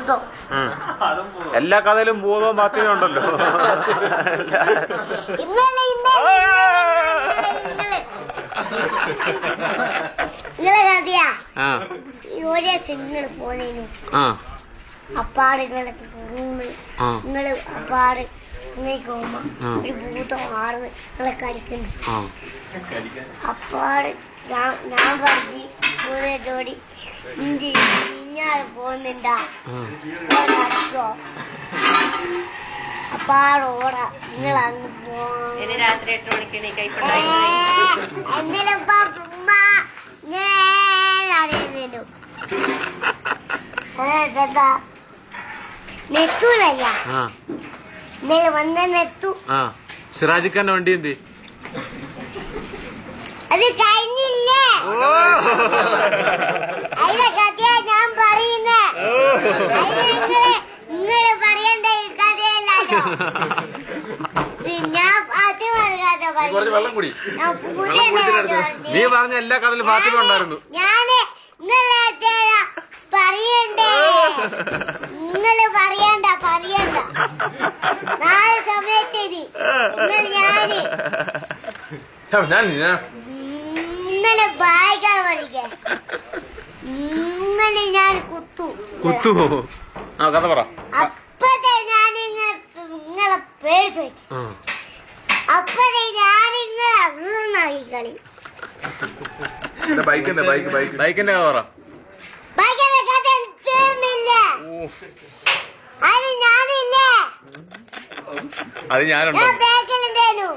ഭൂതം. എല്ലാ കഥയിലും ഭൂതവും പാത്തിയും ഉണ്ടല്ലോ. നിങ്ങളെ കഥയാ ഓരോ നിങ്ങൾ പോണേനു അപ്പാട് നിങ്ങള് അപ്പാട് ഇങ്ങേക്ക് പോകുമ്പോ ഒരു ഭൂതം ആറ് നിങ്ങളെ കടിക്കുന്നു. അപ്പാട് ഞാൻ പറഞ്ഞ് ഓരോടി ഇഞ്ഞാൽ പോകുന്നുണ്ടാ നടക്കോ അപ്പാട് ഓടാ നിങ്ങൾ അന്ന് പോണം. രാത്രി 8 മണിക്ക് എന്തിനപ്പാ ചുമ്മാ അറിയുന്നു നെത്തൂലയ്യ ഇന്നലെ വന്ന നെത്തു. സിറാജിക്കാന്റെ വണ്ടി എന്തി അത് കഴിഞ്ഞില്ലേ? അതിന്റെ കഥയാ ഞാൻ പറയുന്നേ. നിങ്ങള് പറയണ്ട കഥയല്ലോ. ഞാൻ നീ പറഞ്ഞ എല്ലാ കഥയിലും ഫാത്തിമ ഉണ്ടായിരുന്നു. ഞാന് പറയണ്ടേ? നിങ്ങള് പറയണ്ട നാളെ സമയത്ത് ഇങ്ങനെ വായിക്കാൻ പഠിക്ക ഇങ്ങനെ ഞാൻ കുത്തു കഥ പറ. അപ്പത്തെ ഞാൻ നിങ്ങളെ പേടിച്ചു അപ്പത്തെ ഞാനിങ്ങളെ കളി ബൈക്കിന്റെ കഥ പറ. ബൈക്കിന്റെ കഥ തീർന്നില്ല. അത് ഞാനില്ലേ? അത് ഞാനുണ്ടോ? ഞാൻ ബാക്കിലുണ്ടേനു.